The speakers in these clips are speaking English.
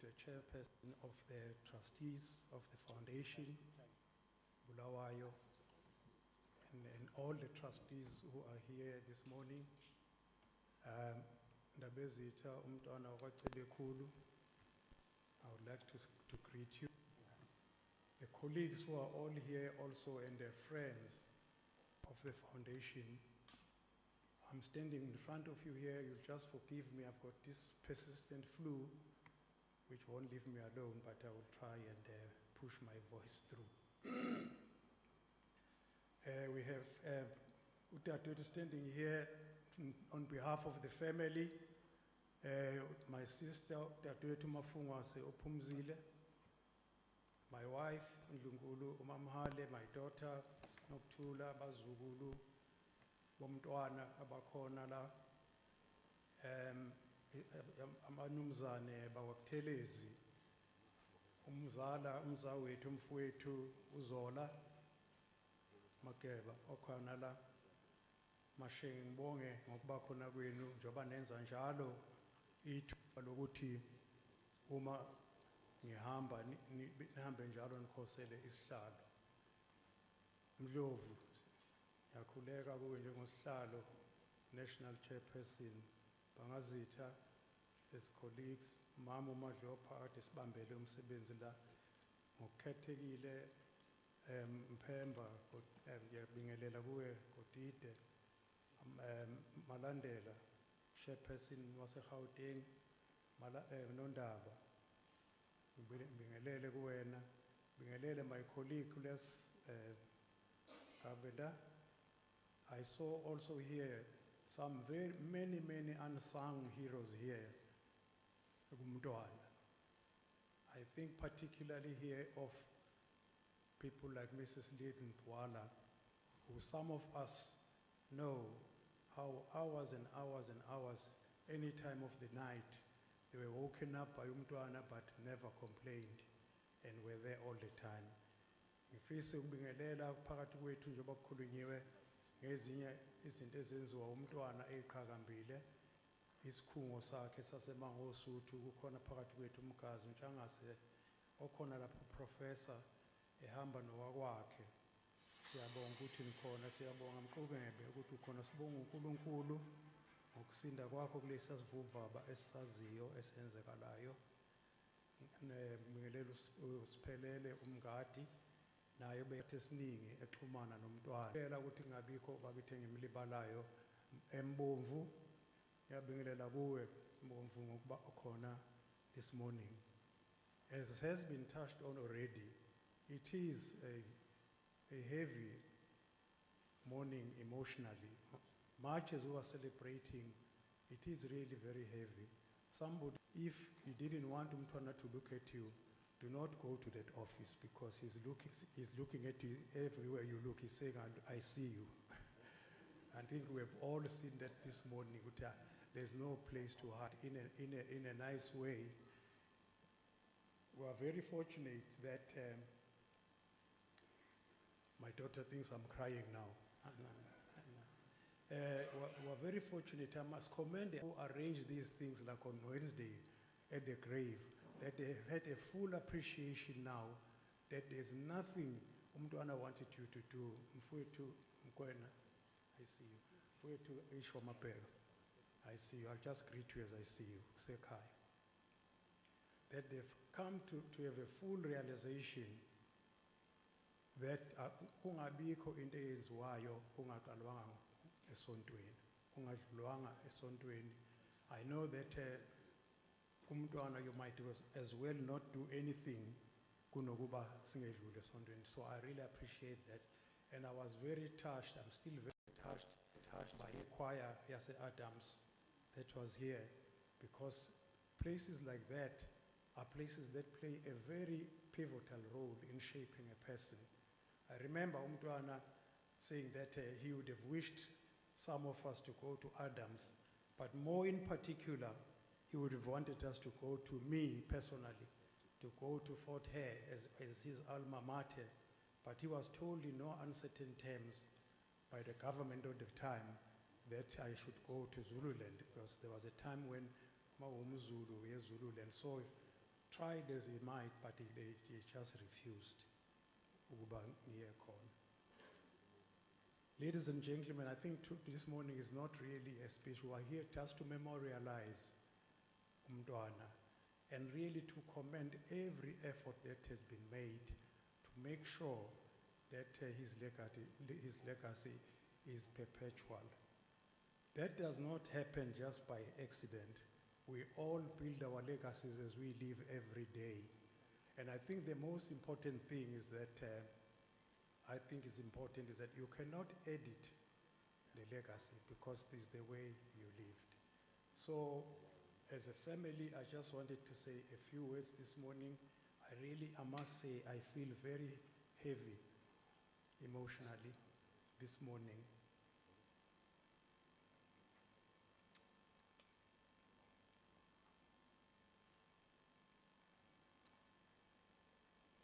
the chairperson of the trustees of the foundation, Bulawayo, and all the trustees who are here this morning. Ndabezitha umntwana wakwaCelekhulu, I would like to greet you. The colleagues who are all here also and their friends of the foundation. I'm standing in front of you here, you'll just forgive me, I've got this persistent flu which won't leave me alone, but I will try and push my voice through. We have Utatutu standing here on behalf of the family. My sister, Utatutu Mafungwase Opumzile. My wife, Ndlungulu Umamhale, my daughter, Noktula Bazugulu, Bomtwana Abakhona la, Amanumzane Buthelezi, umzawethu mfowethu uZola Makeba okhona la. Mashenge ngibonge ngokuba khona kwenu njoba nenza njalo ithuba lokuthi uma ngihamba nihambe njalo nikhosele isihlalo. Mdlovu yakhuleka kuwe njengosihlalo national chairperson Mangosuthu as colleagues mama uMadlopha ade sibambele umsebenzi la ngokukhethekile Mphemba ngiyabingelela kuwe Godide Malandela chairperson waseGauteng Nondaba ngibingelele kuwena bingelele my colleague Les Kabeda. I saw also here some many unsung heroes here. I think particularly here of people like Mrs. Lydon Thwala, who some of us know how hours and hours and hours, any time of the night, they were woken up by umntwana but never complained and were there all the time. Ngifisa ukubingelela phakathi kwethu njengoba kukhulunyiwe ngezinye izinto ezenziwa umntwana eqhakambile isikhungo sakhe saseMangosuthu kukhona phakathi kwethu umgazi Mtshangase okhona lapho professor ehamba nowakwakhe. Siyabonga ukuthi nikhona, siyabonga Mqubebe ukuthi ukhona, sibonga uNkulunkulu ngokusinda kwakho kulesi sivuvaba esisaziyo esenzekalayo. Ngibingelela usiphelele umngadi naye bethe siningi exhumana nomntwana. Ngicela ukuthi ngabikho bakithi ngimlibalayo embomvu. Ngiyabingelela kuwe Mbomvu ngokuba ukhona this morning. As has been touched on already, it is a heavy morning emotionally. Much as we are celebrating, it is really very heavy. Somebody, if you didn't want umntwana to look at you, do not go to that office because he's looking at you everywhere you look. He's saying, I see you. I think we have all seen that this morning. There's no place to hide in a nice way. We are very fortunate that my daughter thinks I'm crying now. We're very fortunate. I must commend them who arranged these things like on Wednesday at the grave, that they had a full appreciation now that there's nothing umntwana wanted you to do. Mfowethu Mkwena, I see you. Mfowethu Ishwamapelo, I see you. I'll just greet you as I see you. Sekai. That they've come to have a full realization that kungabikho into eyenziwayo kungaqalwanga esontweni, kungadlulwanga esontweni. I know that umntwana you might as well not do anything kunokuba singedlule esontweni. So I really appreciate that, and I was very touched. I'm still very touched by a choir Yase Adams that was here, because places like that are places that play a very pivotal role in shaping a person. I remember umntwana saying that he would have wished some of us to go to Adams, but more in particular, he would have wanted us to go to me personally, to go to Fort Hare as his alma mater. But he was told in no uncertain terms by the government at the time that I should go to Zululand, because there was a time when Mawumzulu, Zululand. So tried as he might, but he just refused. ukuba ngiye khona. Ladies and gentlemen, I think this morning is not really a speech. We are here just to memorialize umntwana and really to commend every effort that has been made to make sure that his legacy is perpetual. That does not happen just by accident. We all build our legacies as we live every day. And I think the most important thing is that you cannot edit the legacy because this is the way you lived. So as a family, I just wanted to say a few words this morning. I must say, I feel very heavy emotionally this morning.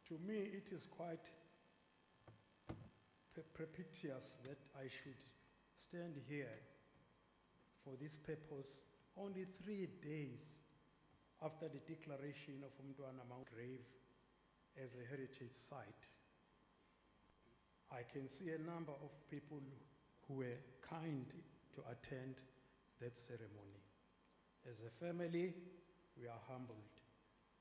To me, it is quite propitious that I should stand here for this purpose only 3 days after the declaration of Umntwana Mount Grave as a heritage site. I can see a number of people who were kind to attend that ceremony. As a family, we are humbled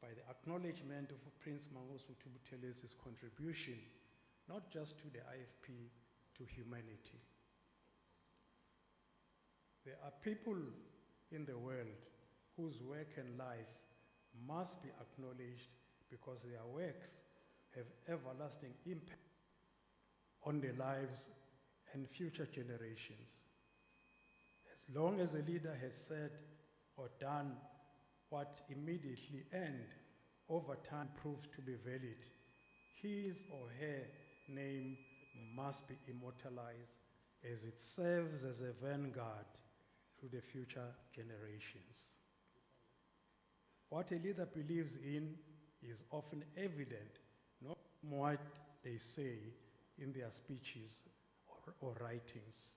by the acknowledgement of Prince Mangosuthu Buthelezi's contribution, not just to the IFP, to humanity. There are people in the world whose work and life must be acknowledged because their works have everlasting impact on the lives and future generations. As long as a leader has said or done what immediately and over time proves to be valid, his or her name must be immortalized as it serves as a vanguard to the future generations. What a leader believes in is often evident, not from what they say in their speeches or writings.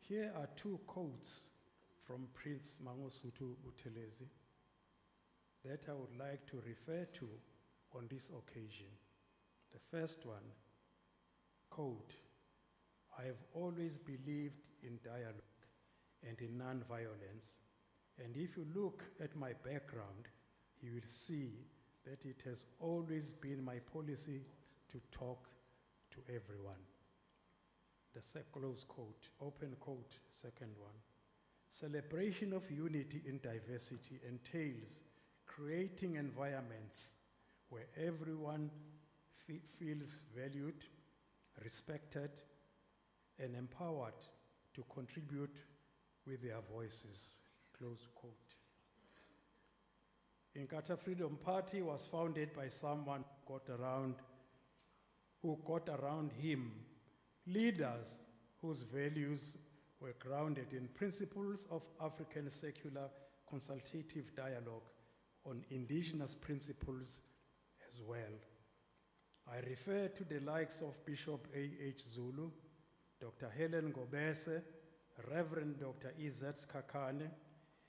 Here are 2 quotes from Prince Mangosuthu Buthelezi that I would like to refer to on this occasion. The first one, quote, "I have always believed in dialogue and in non-violence, and if you look at my background, you will see that it has always been my policy to talk to everyone." The close quote, open quote, second one. "Celebration of unity in diversity entails creating environments where everyone feels valued, respected, and empowered to contribute with their voices," close quote. Inkatha Freedom Party was founded by someone who got around him leaders whose values were grounded in principles of African secular consultative dialogue on indigenous principles as well. I refer to the likes of Bishop A.H. Zulu, Dr. Helen Gobese, Reverend Dr. Izet Kakane,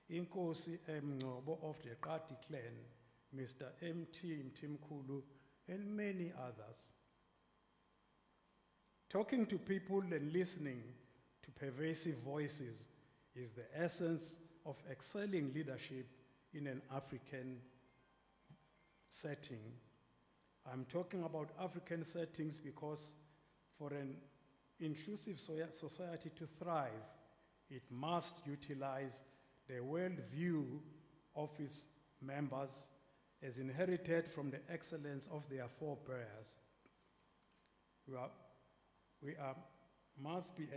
Inkosi Mngcobo of the Qati clan, Mr. M.T. Mtimkulu, and many others. Talking to people and listening to pervasive voices is the essence of excelling leadership in an African setting. I'm talking about African settings because for an inclusive society to thrive, it must utilize the worldview of its members as inherited from the excellence of their forebears. We must be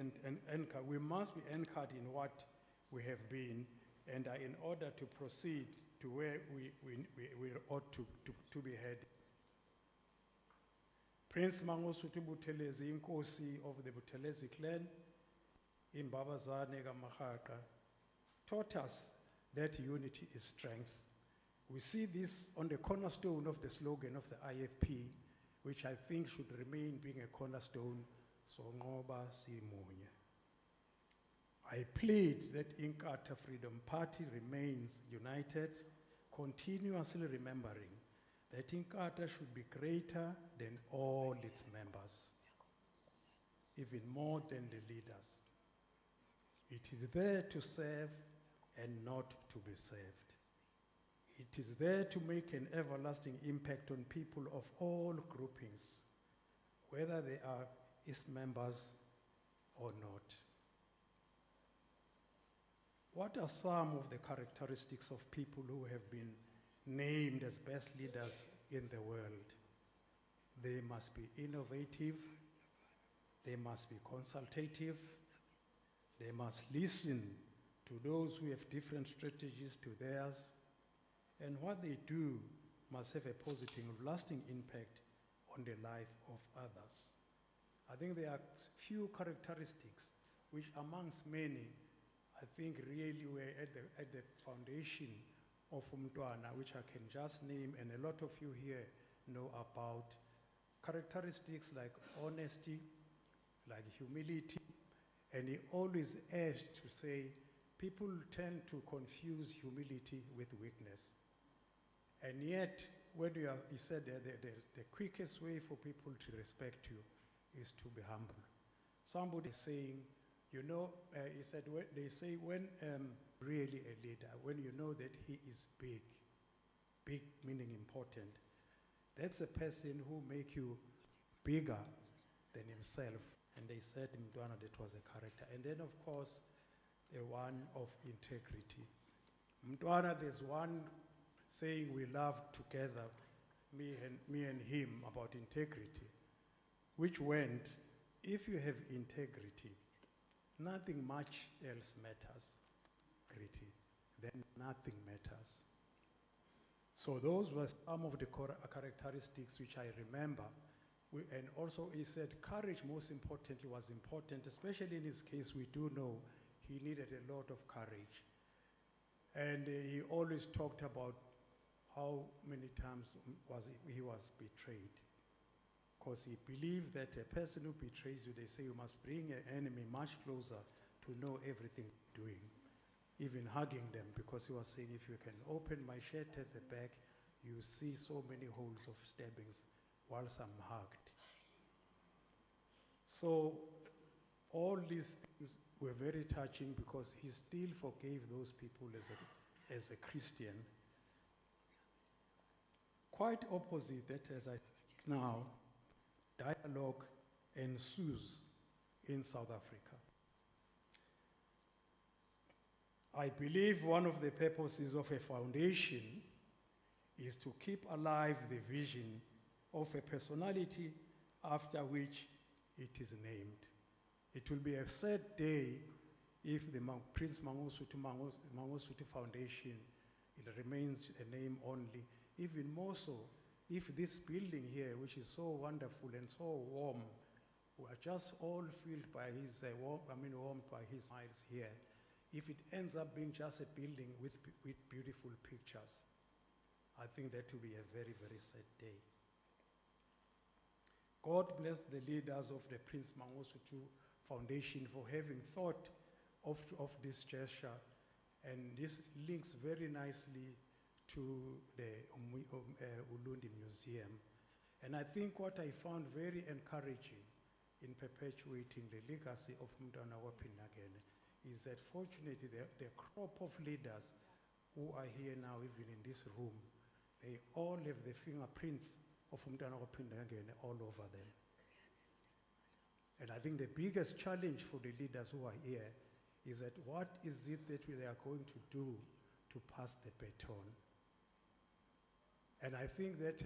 anchored in what we have been, and in order to proceed to where we ought to be headed. Prince Mangosuthu Buthelezi, Inkosi of the Buthelezi clan, Imbabazane kaMahaka, taught us that unity is strength. We see this on the cornerstone of the slogan of the IFP, which I think should remain being a cornerstone, Songoba Simunye. I plead that Inkatha Freedom Party remains united, continuously remembering that Inkatha should be greater than all its members, even more than the leaders. It is there to serve and not to be served. It is there to make an everlasting impact on people of all groupings, whether they are its members or not. What are some of the characteristics of people who have been named as best leaders in the world? They must be innovative, they must be consultative, they must listen to those who have different strategies to theirs, and what they do must have a positive, lasting impact on the life of others. I think there are few characteristics which, amongst many, I think really were at the foundation of Umntwana, which I can just name, and a lot of you here know about. Characteristics like honesty, like humility, and he always urged to say, people tend to confuse humility with weakness. And yet, when he said that the quickest way for people to respect you is to be humble. Somebody saying, you know, he said, they say when really a leader, when you know that he is big, big meaning important, that's a person who make you bigger than himself. And they said, Mntwana, that was a character. And then, of course, the one of integrity. Mntwana, there's one saying we love together, me and him, about integrity, which went, if you have integrity, nothing much else matters. Integrity, then nothing matters. So those were some of the characteristics which I remember. And also he said courage, most importantly, was important, especially in his case. We do know he needed a lot of courage. And he always talked about how many times he was betrayed. Because he believed that a person who betrays you, they say you must bring an enemy much closer to know everything you're doing, even hugging them, because he was saying, if you can open my shirt at the back, you see so many holes of stabbings whilst I'm hugged. So all these things were very touching, because he still forgave those people as a Christian. Quite opposite that, as I think now, dialogue ensues in South Africa. I believe one of the purposes of a foundation is to keep alive the vision of a personality after which it is named. It will be a sad day if the Prince Mangosuthu Foundation, it remains a name only. Even more so, if this building here, which is so wonderful and so warm, we are just all filled by his, warmed by his smiles here, if it ends up being just a building with beautiful pictures, I think that will be a very, very sad day. God bless the leaders of the Prince Mangosuthu Foundation for having thought of this gesture, and this links very nicely to the Ulundi Museum. And I think what I found very encouraging in perpetuating the legacy of Mntwana Wapinagene is that fortunately the crop of leaders who are here now, even in this room, they all have the fingerprints of Mntwana Wapinagene all over them. And I think the biggest challenge for the leaders who are here is that what is it that they are going to do to pass the baton? And I think that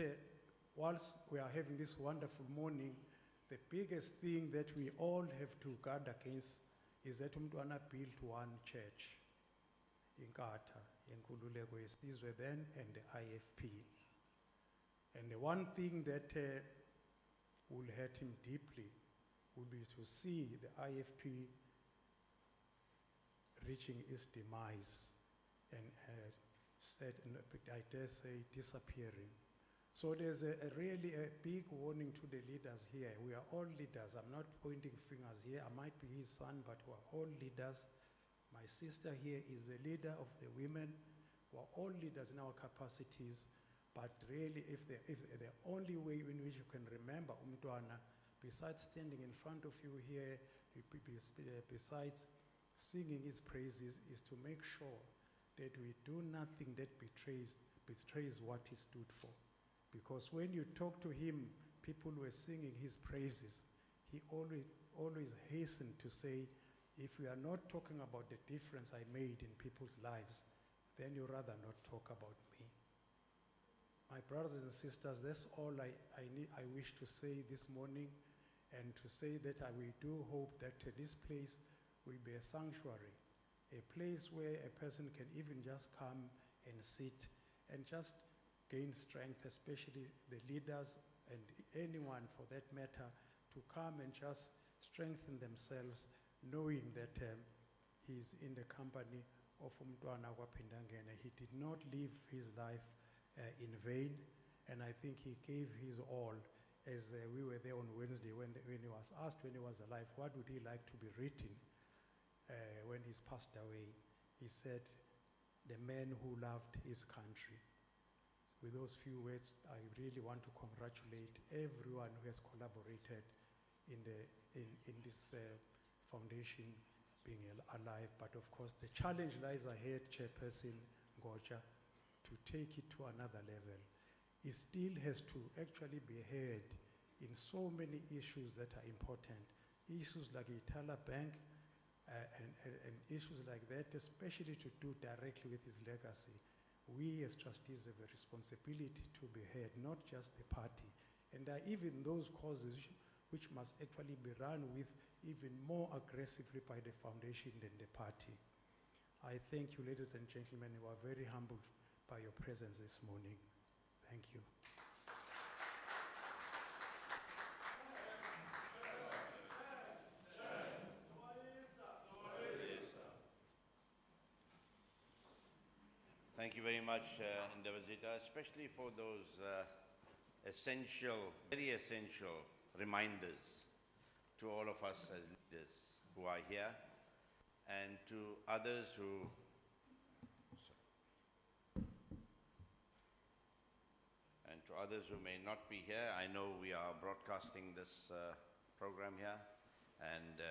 whilst we are having this wonderful morning, the biggest thing that we all have to guard against is that Mntwana built one church in Inkatha, in Kululeko Isizwe then, and the IFP. And the one thing that will hurt him deeply would be to see the IFP reaching its demise and I dare say, disappearing. So there's really a big warning to the leaders here. We are all leaders. I'm not pointing fingers here. I might be his son, but we're all leaders. My sister here is a leader of the women we're all leaders in our capacities, but really if the only way in which you can remember umntwana, besides standing in front of you here, besides singing his praises, is to make sure that we do nothing that betrays what he stood for. Because when you talk to him, people were singing his praises, he always hastened to say, if we are not talking about the difference I made in people's lives, then you rather not talk about me. My brothers and sisters, that's all I wish to say this morning, and to say that we do hope that this place will be a sanctuary, a place where a person can even just come and sit and just gain strength, especially the leaders and anyone for that matter, to come and just strengthen themselves, knowing that he's in the company of umntwana kwaPhindangene. He did not live his life in vain, and I think he gave his all. As we were there on Wednesday, when he was asked when he was alive, what would he like to be written when he's passed away? He said, the man who loved his country. With those few words, I really want to congratulate everyone who has collaborated in this foundation being alive. But of course, the challenge lies ahead, Chairperson Ngoja, to take it to another level. It still has to actually be heard in so many issues that are important. Issues like Itala Bank and issues like that, especially to do directly with his legacy. We as trustees have a responsibility to be heard, not just the party. And there are even those causes which must actually be run with even more aggressively by the foundation than the party. I thank you, ladies and gentlemen. You are very humbled by your presence this morning. Thank you. Thank you very much, Ndabazita, especially for those very essential reminders to all of us as leaders who are here, and to others who may not be here. I know we are broadcasting this program here, and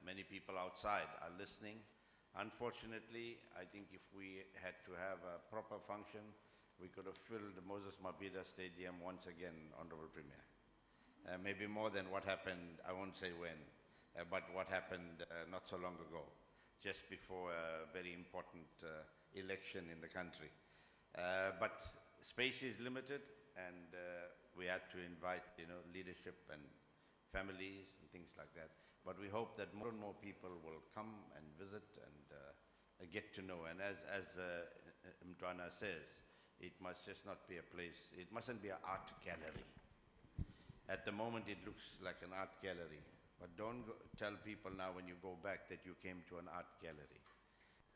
many people outside are listening. Unfortunately, I think if we had to have a proper function, we could have filled Moses Mabhida Stadium once again, Honorable Premier. Maybe more than what happened, I won't say when, but what happened not so long ago, just before a very important election in the country. But space is limited, and we had to invite, leadership and families and things like that. But we hope that more and more people will come and visit and get to know. And as Mtwana says, it must just not be a place, it mustn't be an art gallery. At the moment it looks like an art gallery, but don't tell people now when you go back that you came to an art gallery.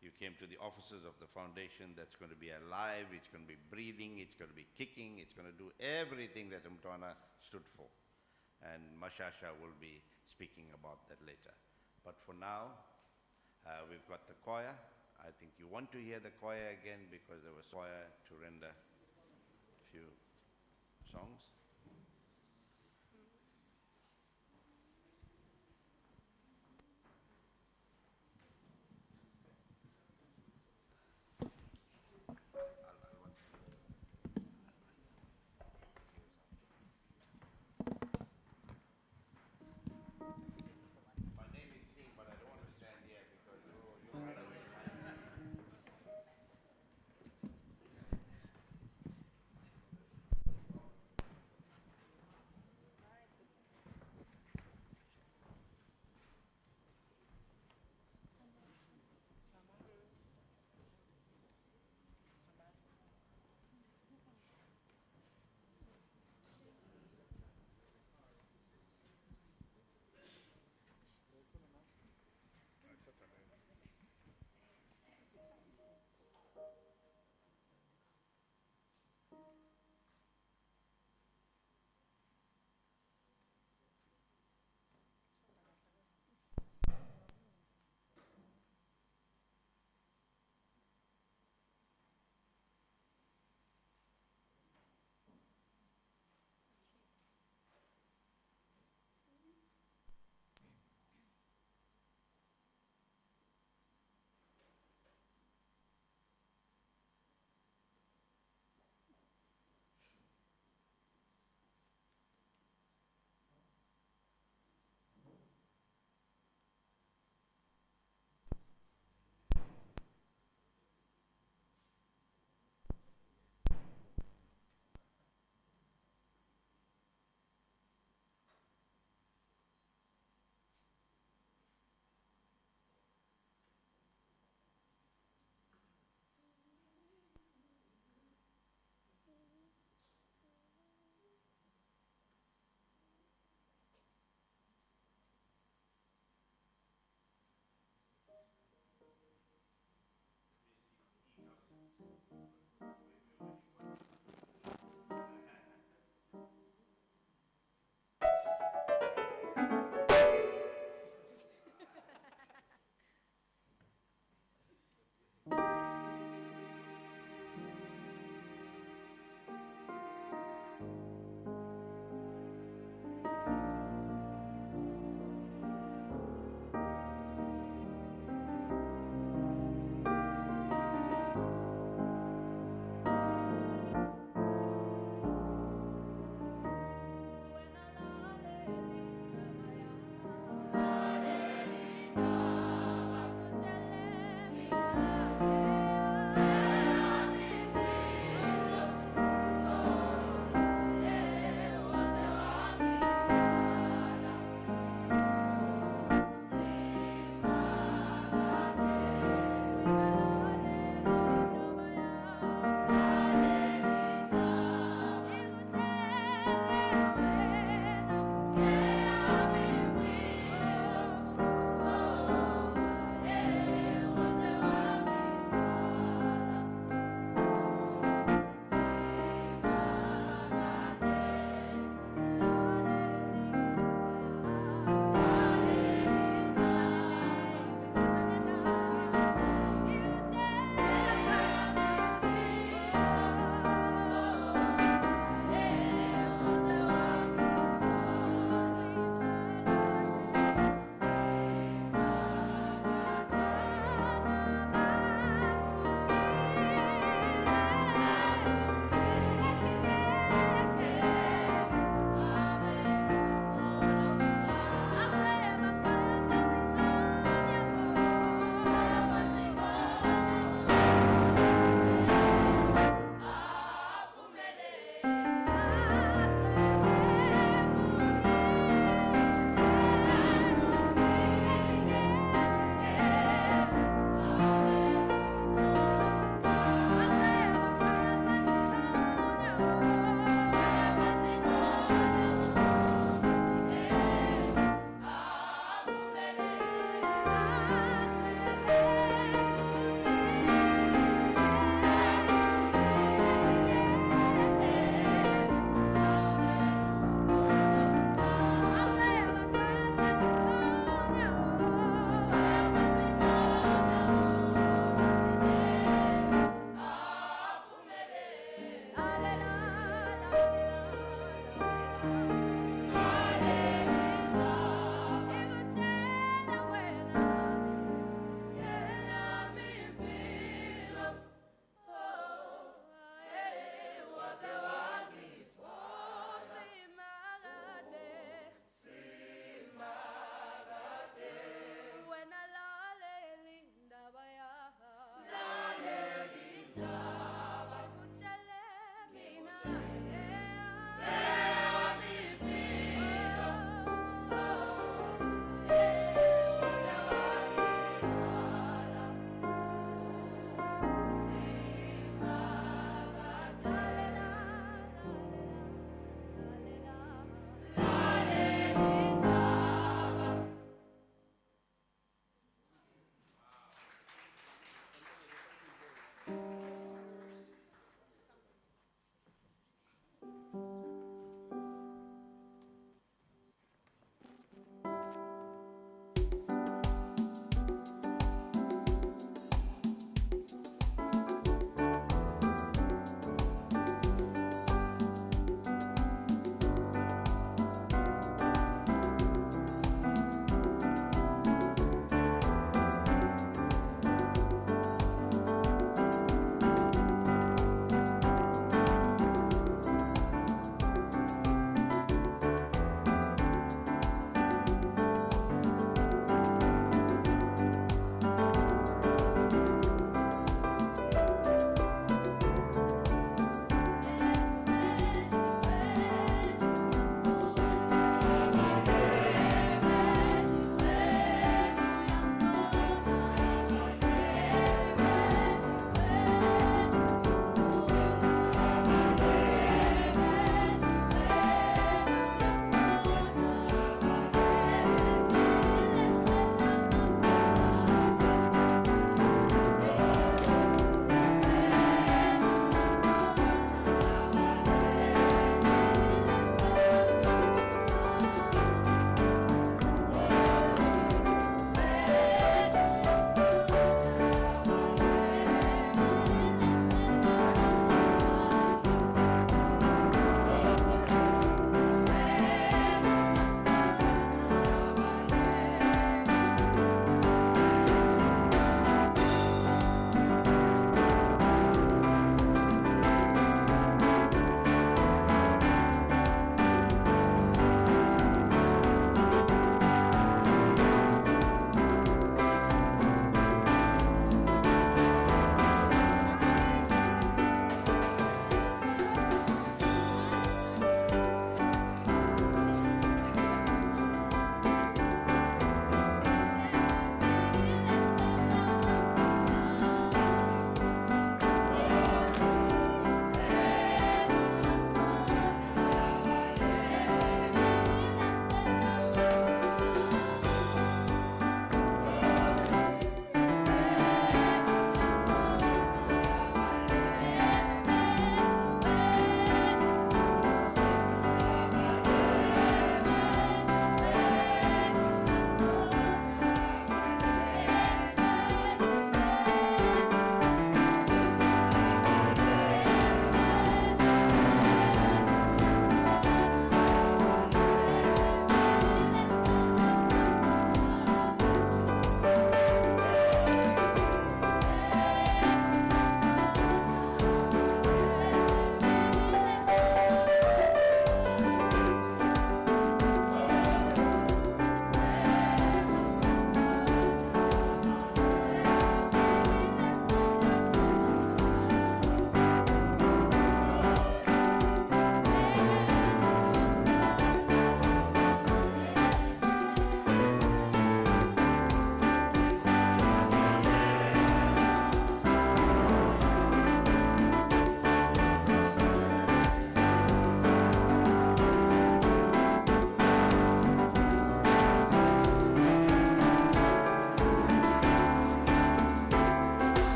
You came to the offices of the foundation that's going to be alive, it's going to be breathing, it's going to be kicking, it's going to do everything that Mtwana stood for. And Mashasha will be speaking about that later. But for now, we've got the choir. I think you want to hear the choir again because there was choir to render a few songs.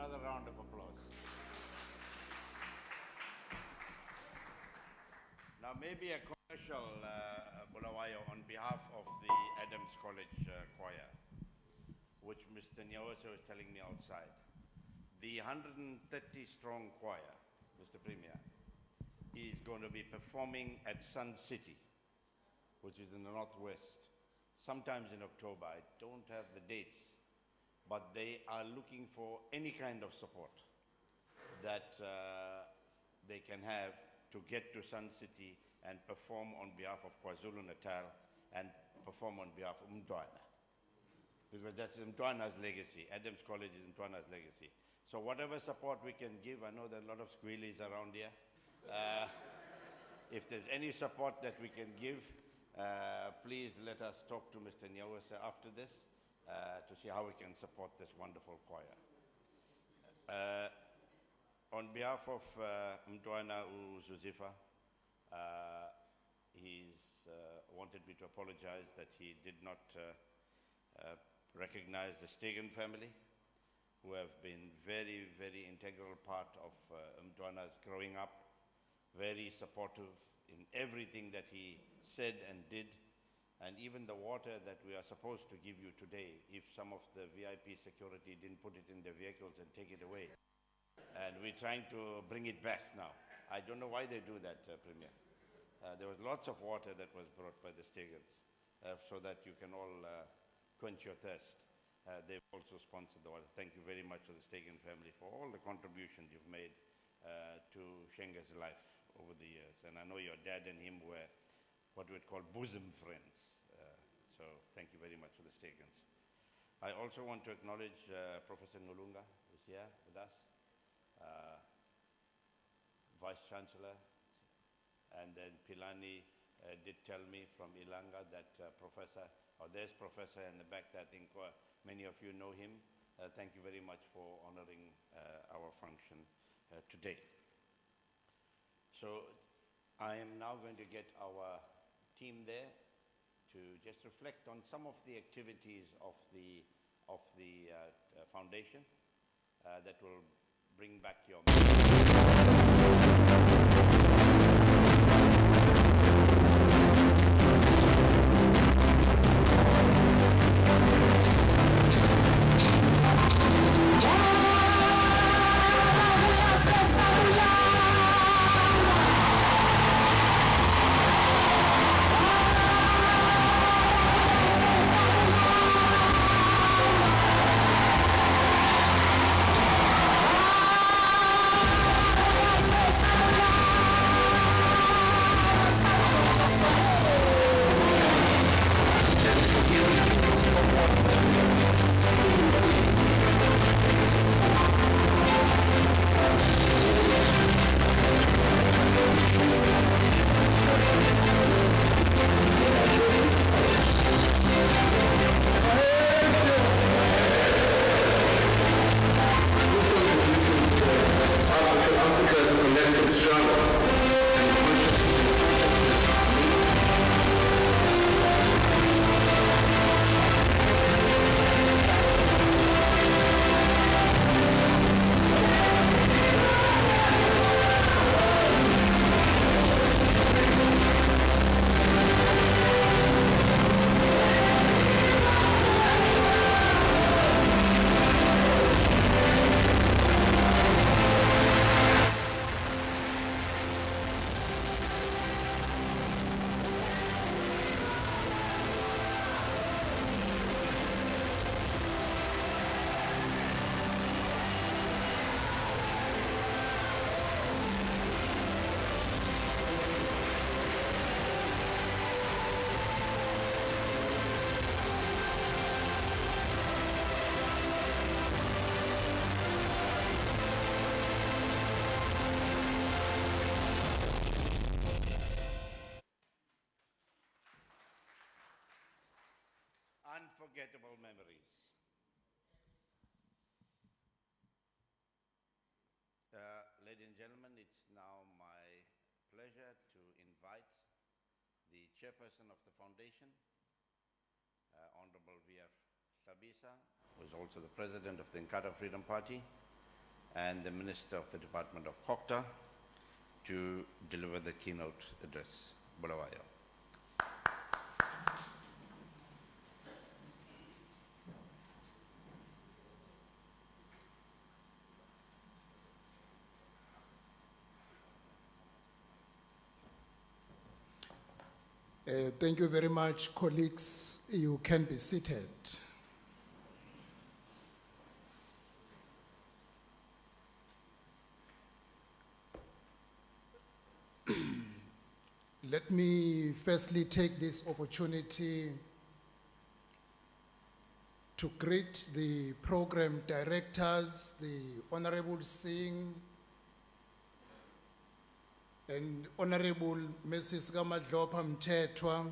another round of applause. Now, maybe a commercial, Bulawayo, on behalf of the Adams College Choir, which Mr. Nyawase was telling me outside. The 130-strong choir, Mr. Premier, is going to be performing at Sun City, which is in the northwest, sometimes in October. I don't have the dates, but they are looking for any kind of support that they can have to get to Sun City and perform on behalf of KwaZulu-Natal and perform on behalf of Mtwana. Because that's Mtwana's legacy. Adams College is Mtwana's legacy. So whatever support we can give, I know there are a lot of squealies around here. If there's any support that we can give, please let us talk to Mr. Nyawase after this to see how we can support this wonderful choir. On behalf of Mtwana Uzuzifa, he's wanted me to apologize that he did not recognize the Stegen family, who have been very, very integral part of Mtwana's growing up, very supportive in everything that he said and did, and even the water that we are supposed to give you today, if some of the VIP security didn't put it in their vehicles and take it away. And we're trying to bring it back now. I don't know why they do that, Premier. There was lots of water that was brought by the Stegens so that you can all quench your thirst. They've also sponsored the water. Thank you very much to the Stegen family for all the contributions you've made to Shenga's life over the years. And I know your dad and him were what we'd call bosom friends. So thank you very much to the Stegens. I also want to acknowledge Professor Ngulunga, who's here with us. Vice Chancellor, and then Pilani did tell me from Ilanga that there's Professor in the back that I think many of you know him. Thank you very much for honoring our function today. So I am now going to get our team there to just reflect on some of the activities of the foundation that will bring back your unforgettable memories. Ladies and gentlemen, it's now my pleasure to invite the chairperson of the foundation, Honorable V.F. Hlabisa, who is also the president of the Inkatha Freedom Party, and the Minister of the Department of COCTA to deliver the keynote address. Bulawayo. Thank you very much, colleagues. You can be seated. Let me firstly take this opportunity to greet the program directors, the Honorable Singh and Honorable Mrs. Gamadlopa Mthethwa.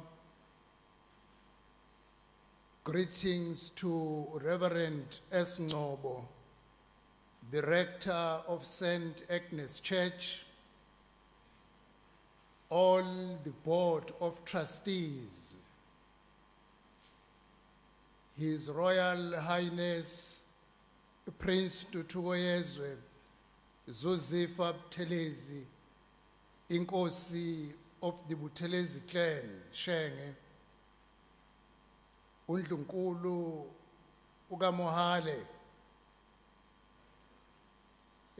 Greetings to Reverend S. Ngobo, the Rector of St. Agnes Church, all the Board of Trustees, His Royal Highness Prince Tutugoyezwe Zosifa Buthelezi, Inkosi of the Buthelezi clan, Shenge, Undlunkulu Ugamohale,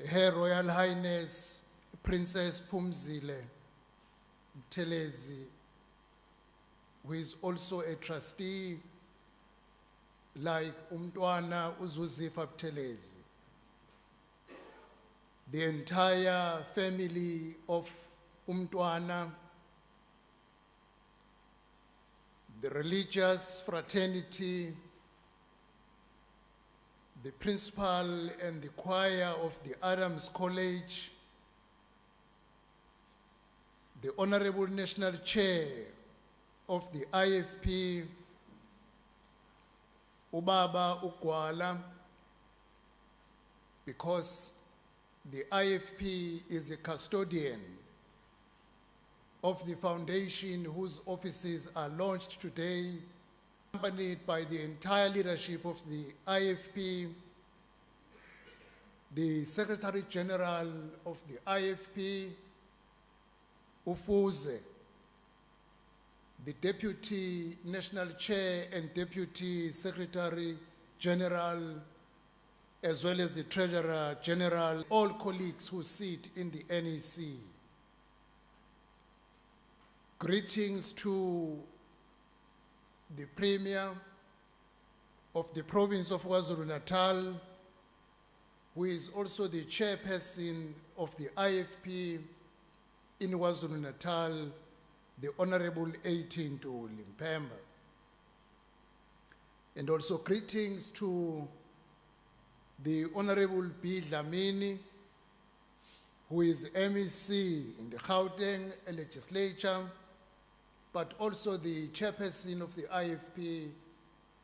Her Royal Highness Princess Phumzile Buthelezi, who is also a trustee like Umntwana uZosifa Buthelezi, the entire family of Umntwana, the religious fraternity, the principal and the choir of the Adams College, the Honorable National Chair of the IFP, Ubaba Ugwala, because the IFP is a custodian of the foundation whose offices are launched today, accompanied by the entire leadership of the IFP, the Secretary General of the IFP, Ufuze, the Deputy National Chair and Deputy Secretary General, as well as the Treasurer General, all colleagues who sit in the NEC. Greetings to the Premier of the province of KwaZulu-Natal, who is also the chairperson of the IFP in KwaZulu-Natal, the Honorable Eitinto Limpemba. And also greetings to the Honorable B. Dlamini, who is MEC in the Gauteng legislature, but also the chairperson of the IFP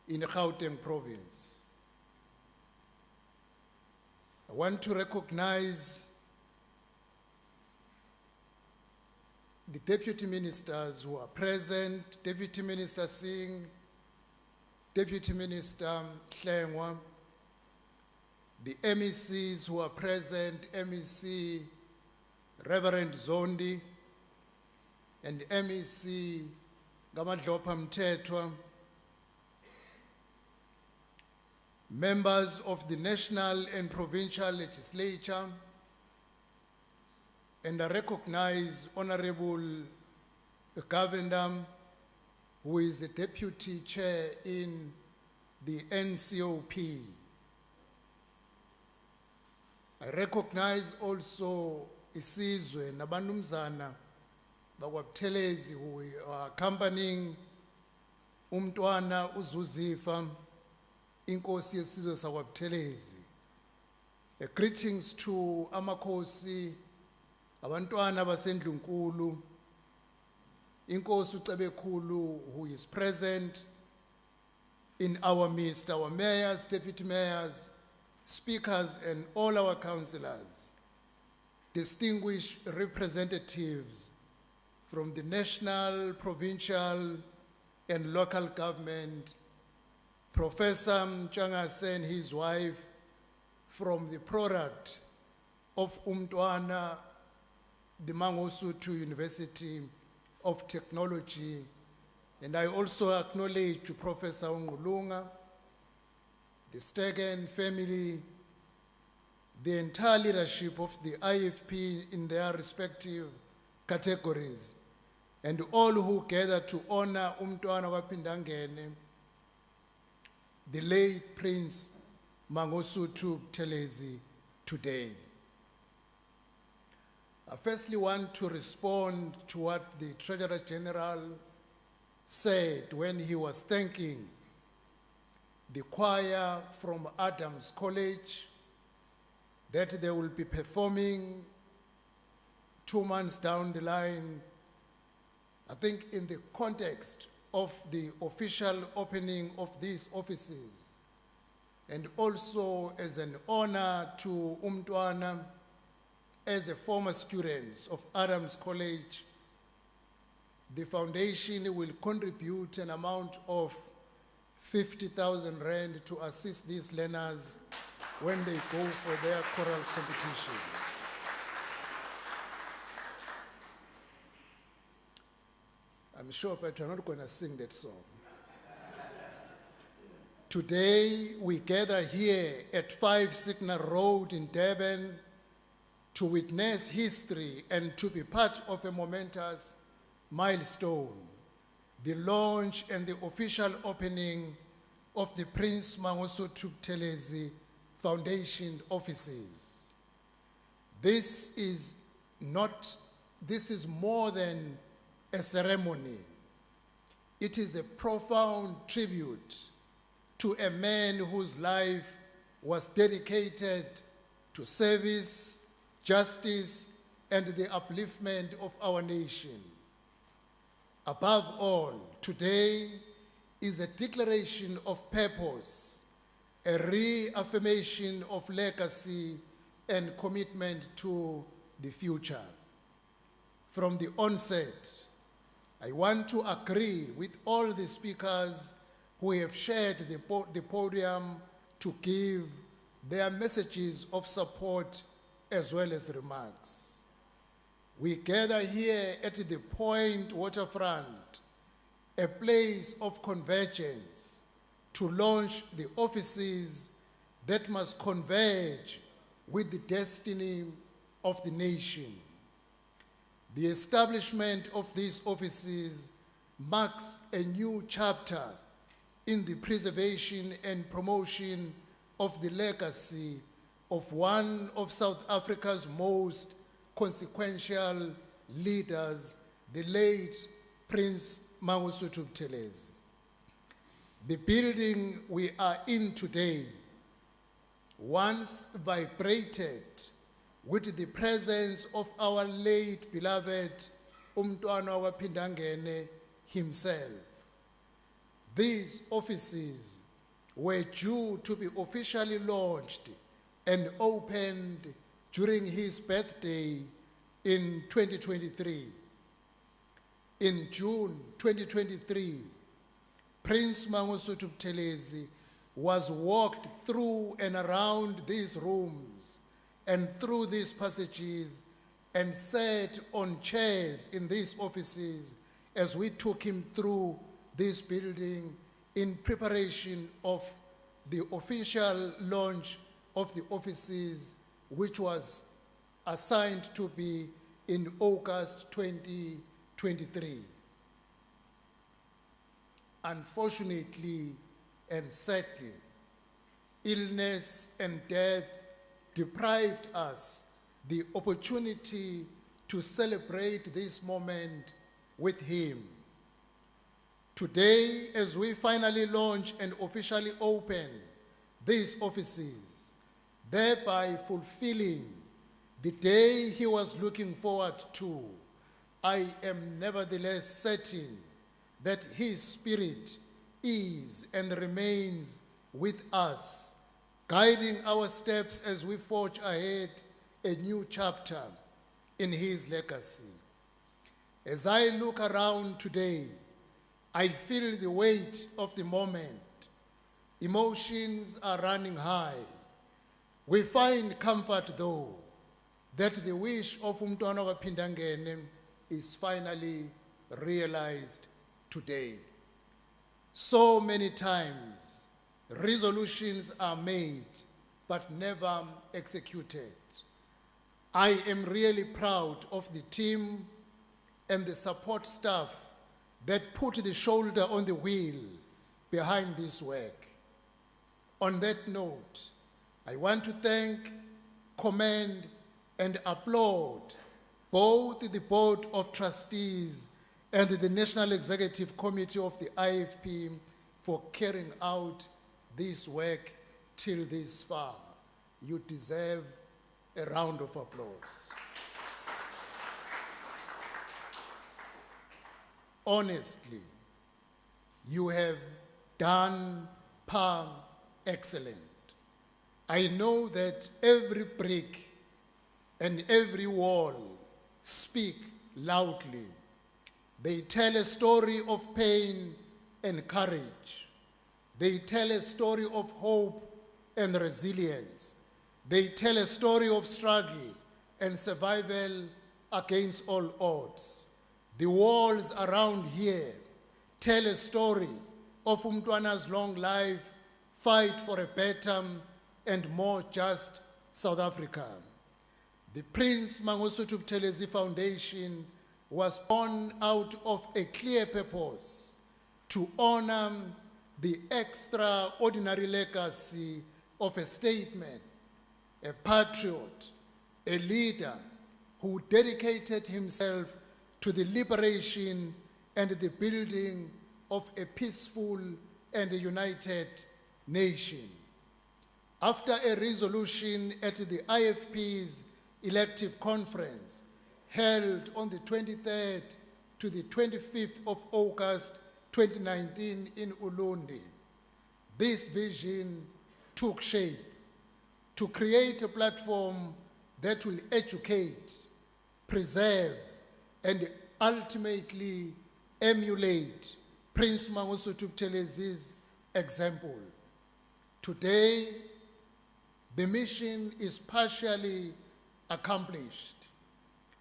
in the Gauteng province. I want to recognize the deputy ministers who are present, Deputy Minister Singh, Deputy Minister Hlengwa, the MECs who are present, MEC Reverend Zondi, and MEC Gamadlopa Mthethwa, members of the national and provincial legislature, and I recognize Honorable Governor, who is the deputy chair in the NCOP. I recognize also Isizwe Nabanumzana Buthelezi, who are accompanying Umntwana uZosifa, Inkosi yesizwe sakwaButhelezi. Greetings to Amakosi, Abantwana basendlunkulu, Inkosi uCebekhulu, who is present in our midst, our mayors, deputy mayors, speakers, and all our councillors, distinguished representatives from the national, provincial, and local government, Professor Mchanga and his wife from the product of Umntwana, the Mangosuthu University of Technology, and I also acknowledge Professor Ngulunga, the Stegen family, the entire leadership of the IFP in their respective categories, and all who gather to honor Umntwana Wapindangene, the late Prince Mangosuthu Buthelezi today. I firstly want to respond to what the Treasurer General said when he was thanking the choir from Adams College that they will be performing 2 months down the line. I think in the context of the official opening of these offices, and also as an honor to Umntwana as a former student of Adams College, the foundation will contribute an amount of 50,000 rand to assist these learners when they go for their choral competition. I'm sure, but we're not going to sing that song. Today, we gather here at 5 Signal Road in Durban to witness history and to be part of a momentous milestone, the launch and the official opening of the Prince Mangosuthu Buthelezi Foundation offices. This is more than a ceremony. It is a profound tribute to a man whose life was dedicated to service, justice, and the upliftment of our nation. Above all, today is a declaration of purpose, a reaffirmation of legacy and commitment to the future. From the onset, I want to agree with all the speakers who have shared the podium to give their messages of support as well as remarks. We gather here at the Point Waterfront, a place of convergence, to launch the offices that must converge with the destiny of the nation. The establishment of these offices marks a new chapter in the preservation and promotion of the legacy of one of South Africa's most consequential leaders, the late Prince Mangosuthu Buthelezi. The building we are in today once vibrated with the presence of our late beloved Umntwana Wapindangene himself. These offices were due to be officially launched and opened during his birthday in 2023. In June 2023, Prince Mangosuthu Buthelezi was walked through and around these rooms and through these passages and sat on chairs in these offices as we took him through this building in preparation of the official launch of the offices, which was assigned to be in August 2023. Unfortunately and sadly, illness and death deprived us the opportunity to celebrate this moment with him. Today, as we finally launch and officially open these offices, thereby fulfilling the day he was looking forward to, I am nevertheless certain that his spirit is and remains with us, guiding our steps as we forge ahead a new chapter in his legacy. As I look around today, I feel the weight of the moment. Emotions are running high. We find comfort though that the wish of umntwana kaPhindangene is finally realized today. So many times, resolutions are made, but never executed. I am really proud of the team and the support staff that put the shoulder on the wheel behind this work. On that note, I want to thank, commend, and applaud both the Board of Trustees and the National Executive Committee of the IFP for carrying out this work till this far. You deserve a round of applause. Honestly, you have done par excellent. I know that every brick and every wall speak loudly. They tell a story of pain and courage. They tell a story of hope and resilience. They tell a story of struggle and survival against all odds. The walls around here tell a story of umntwana's long life, fight for a better and more just South Africa. The Prince Mangosuthu Buthelezi Foundation was born out of a clear purpose to honor the extraordinary legacy of a statesman, a patriot, a leader who dedicated himself to the liberation and the building of a peaceful and a united nation. After a resolution at the IFP's elective conference held on the 23rd to the 25th of August 2019 in Ulundi, this vision took shape to create a platform that will educate, preserve, and ultimately emulate Prince Mangosuthu Buthelezi's example. Today, the mission is partially accomplished.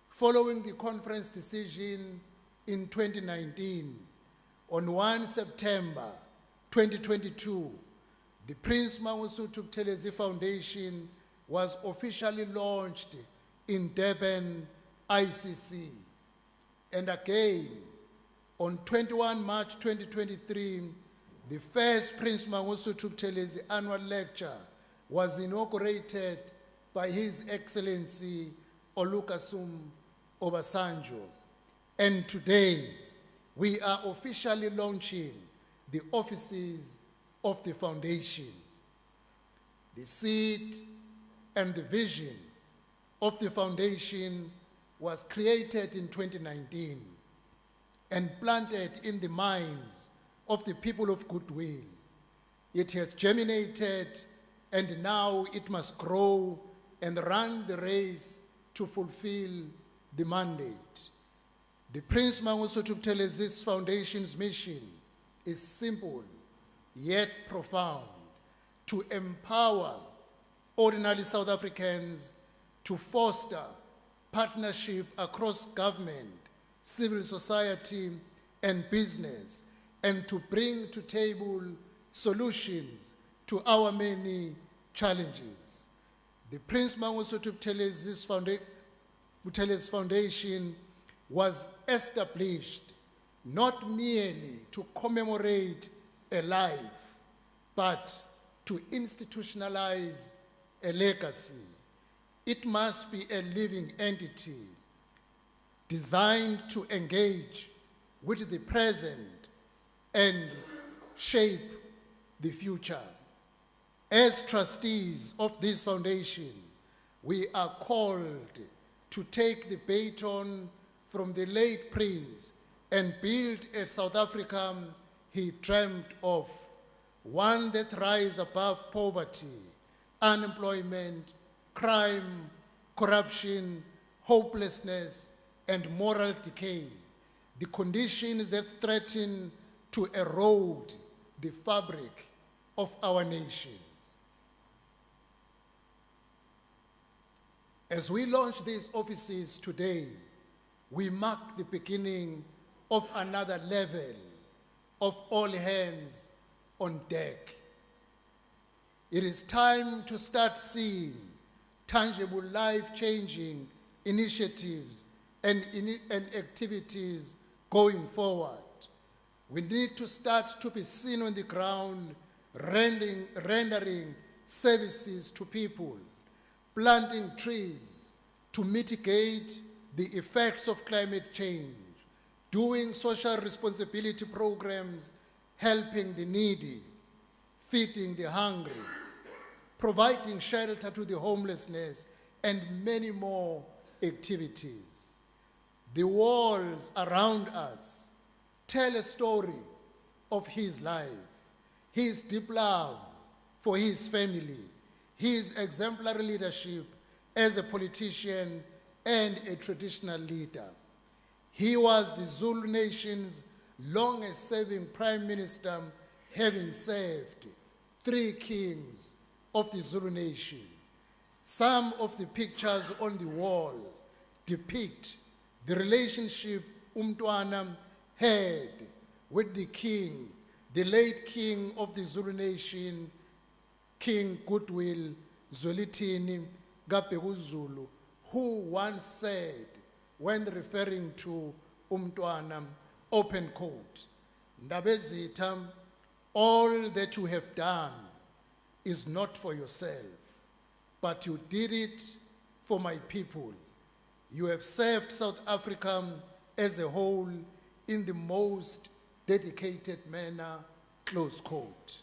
Following the conference decision in 2019, on 1 September 2022, the Prince Mangosuthu Buthelezi Foundation was officially launched in Durban, ICC. And again, on 21 March 2023, the first Prince Mangosuthu Buthelezi annual lecture was inaugurated by His Excellency Olusegun Obasanjo. And today, we are officially launching the offices of the foundation. The seed and the vision of the foundation was created in 2019 and planted in the minds of the people of goodwill. It has germinated, and now it must grow and run the race to fulfill the mandate. The Prince Mangosuthu Buthelezi Foundation's mission is simple yet profound: to empower ordinary South Africans, to foster partnership across government, civil society, and business, and to bring to table solutions to our many challenges. The Prince Mangosuthu Buthelezi Foundation was established not merely to commemorate a life, but to institutionalize a legacy. It must be a living entity designed to engage with the present and shape the future. As trustees of this foundation, we are called to take the baton from the late Prince and build a South Africa he dreamed of, one that rises above poverty, unemployment, crime, corruption, hopelessness, and moral decay, the conditions that threaten to erode the fabric of our nation. As we launch these offices today, we mark the beginning of another level of all hands on deck. It is time to start seeing tangible, life-changing initiatives and activities going forward. We need to start to be seen on the ground, rendering services to people, planting trees to mitigate the effects of climate change, doing social responsibility programs, helping the needy, feeding the hungry, providing shelter to the homelessness, and many more activities. The walls around us tell a story of his life, his deep love for his family, his exemplary leadership as a politician and a traditional leader. He was the Zulu nation's longest-serving prime minister, having served 3 kings of the Zulu nation. Some of the pictures on the wall depict the relationship Umntwana had with the king, the late king of the Zulu nation, King Goodwill Zwelithini Zulu, who once said, when referring to Umntwana, open quote, "Ndabezitha, all that you have done is not for yourself, but you did it for my people. You have served South Africa as a whole in the most dedicated manner," close quote.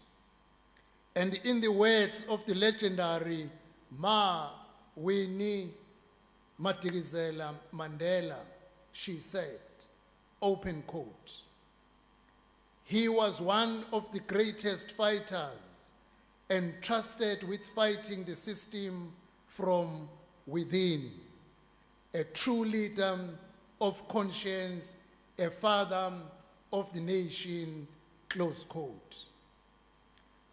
And in the words of the legendary Ma Winnie Madikizela Mandela, she said, open quote, "He was one of the greatest fighters entrusted with fighting the system from within, a true leader of conscience, a father of the nation," close quote.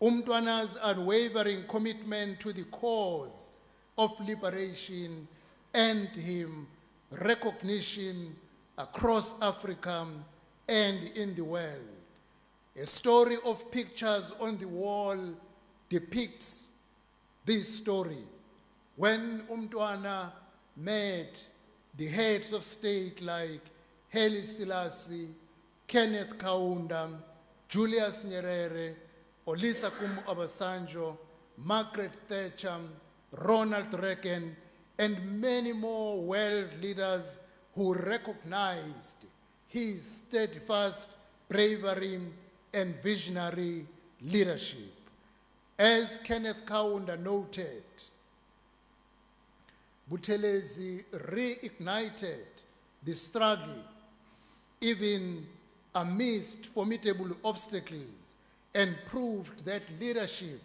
Umntwana's unwavering commitment to the cause of liberation earned him recognition across Africa and in the world. A story of pictures on the wall depicts this story. When Umntwana met the heads of state like Haile Selassie, Kenneth Kaunda, Julius Nyerere, Olusegun Obasanjo, Margaret Thatcher, Ronald Reagan, and many more world leaders who recognized his steadfast bravery and visionary leadership. As Kenneth Kaunda noted, Buthelezi reignited the struggle even amidst formidable obstacles and proved that leadership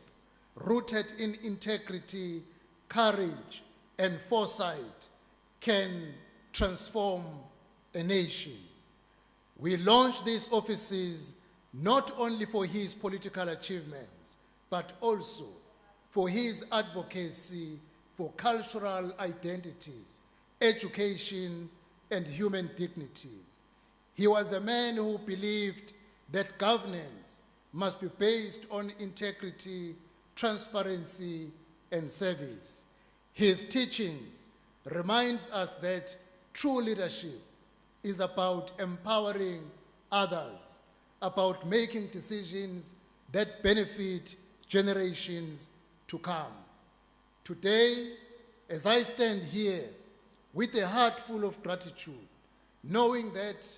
rooted in integrity, courage, and foresight can transform a nation. We launched these offices not only for his political achievements, but also for his advocacy for cultural identity, education, and human dignity. He was a man who believed that governance must be based on integrity, transparency, and service. His teachings reminds us that true leadership is about empowering others, about making decisions that benefit generations to come. Today, as I stand here with a heart full of gratitude, knowing that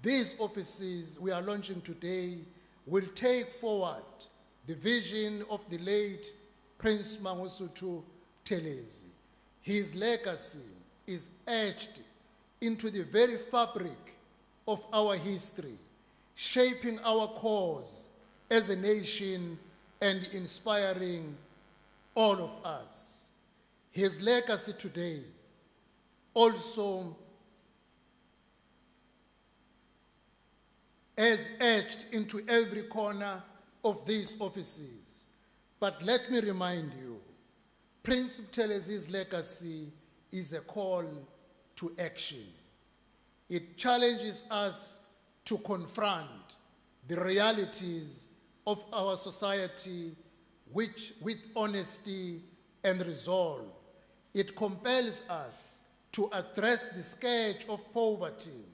these offices we are launching today will take forward the vision of the late Prince Mangosuthu Buthelezi. His legacy is etched into the very fabric of our history, shaping our cause as a nation and inspiring all of us. His legacy today also is etched into every corner of these offices. But let me remind you, Prince Buthelezi's legacy is a call to action. It challenges us to confront the realities of our society with honesty and resolve. It compels us to address the scourge of poverty,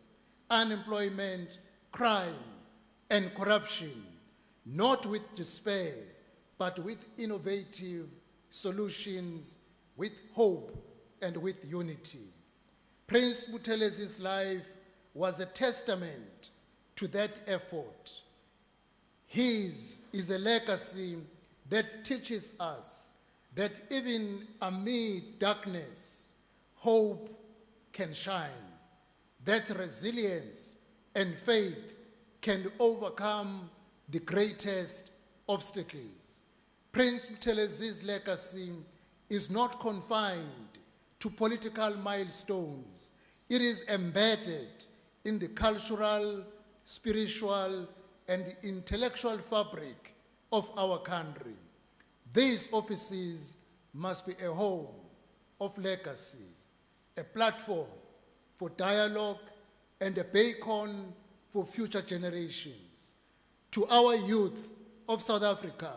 unemployment, crime, and corruption, not with despair, but with innovative solutions, with hope, and with unity. Prince Buthelezi's life was a testament to that effort. His is a legacy that teaches us that even amid darkness, hope can shine, that resilience and faith can overcome the greatest obstacles. Prince Buthelezi's legacy is not confined to political milestones. It is embedded in the cultural, spiritual, and intellectual fabric of our country. These offices must be a home of legacy, a platform for dialogue, and a beacon for future generations. To our youth of South Africa,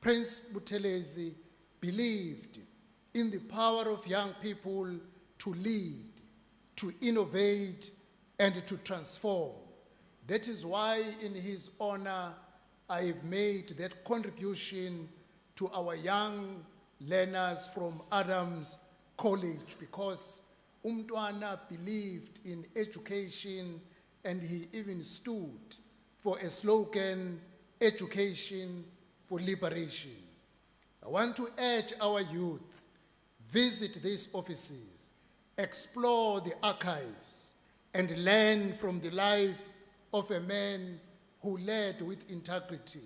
Prince Buthelezi believed in the power of young people to lead, to innovate, and to transform. That is why, in his honor, I have made that contribution to our young learners from Adams College, because Umntwana believed in education, and he even stood for a slogan, education for liberation. I want to urge our youth, visit these offices, explore the archives, and learn from the life of a man who led with integrity.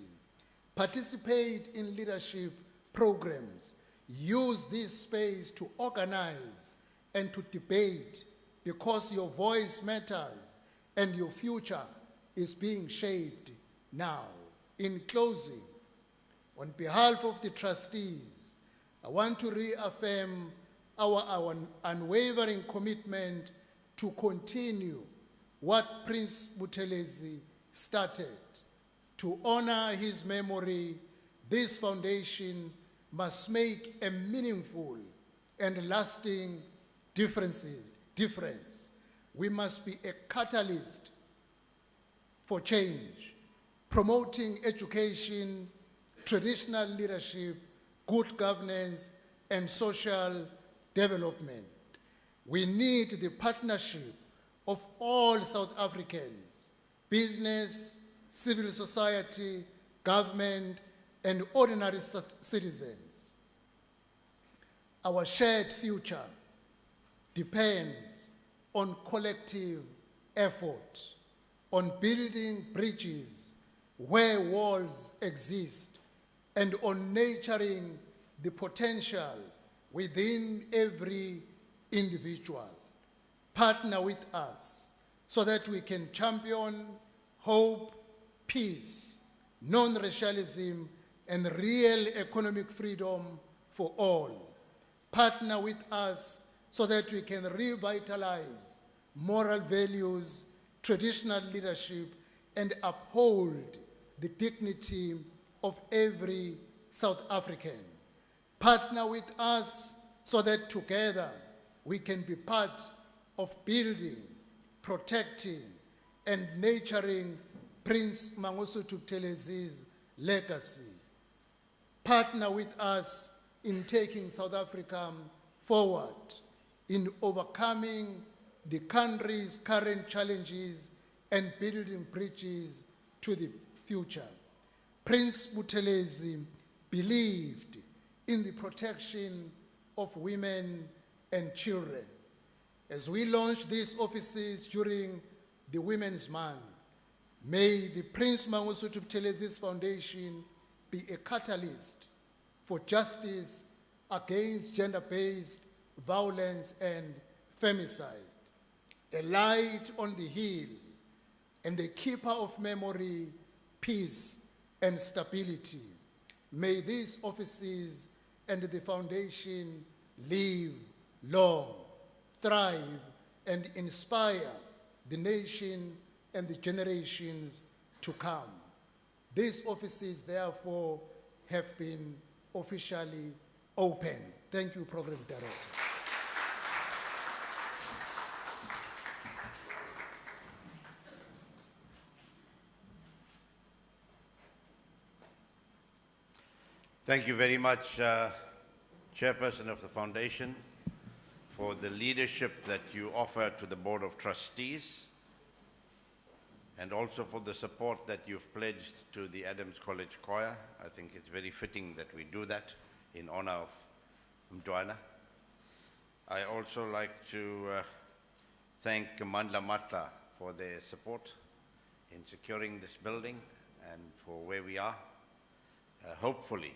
Participate in leadership programs. Use this space to organize and to debate, because your voice matters and your future is being shaped now. In closing, on behalf of the trustees, I want to reaffirm our unwavering commitment to continue what Prince Buthelezi started. To honor his memory, this foundation must make a meaningful and lasting difference. We must be a catalyst for change, promoting education, traditional leadership, good governance, and social development. We need the partnership of all South Africans, business, civil society, government, and ordinary citizens. Our shared future depends on collective effort, on building bridges where walls exist, and on nurturing the potential within every individual. Partner with us so that we can champion hope, peace, non-racialism, and real economic freedom for all. Partner with us so that we can revitalize moral values, traditional leadership, and uphold the dignity of every South African. Partner with us so that together we can be part of building, protecting, and nurturing Prince Mangosuthu Buthelezi's legacy. Partner with us in taking South Africa forward, in overcoming the country's current challenges and building bridges to the future. Prince Buthelezi believed in the protection of women and children. As we launch these offices during the Women's Month, may the Prince Mangosuthu Buthelezi's Foundation be a catalyst for justice against gender-based violence and femicide, a light on the hill, and a keeper of memory, peace, and stability. May these offices and the foundation live long, thrive, and inspire the nation and the generations to come. These offices, therefore, have been officially opened. Thank you, Program Director. Thank you very much, Chairperson of the Foundation, for the leadership that you offer to the Board of Trustees, and also for the support that you've pledged to the Adams College Choir. I think it's very fitting that we do that in honor of Mtwana. I also like to thank Mandla Matla for their support in securing this building and for where we are. Hopefully,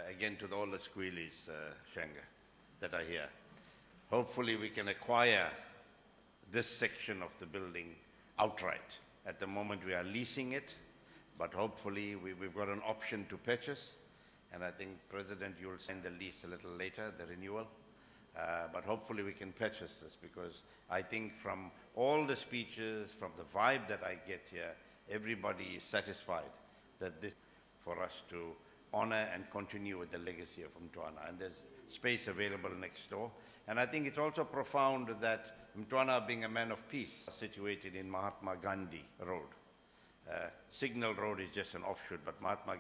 again to all the squealies, Shanga, that are here, hopefully we can acquire this section of the building outright. At the moment we are leasing it, but hopefully we've got an option to purchase, and I think, President, you'll sign the lease a little later, the renewal. But hopefully we can purchase this, because I think from all the speeches, from the vibe that I get here, everybody is satisfied that this for us to honor and continue with the legacy of Mtwana. And there's space available next door. And I think it's also profound that Mtwana, being a man of peace, situated in Mahatma Gandhi Road. Signal Road is just an offshoot, but Mahatma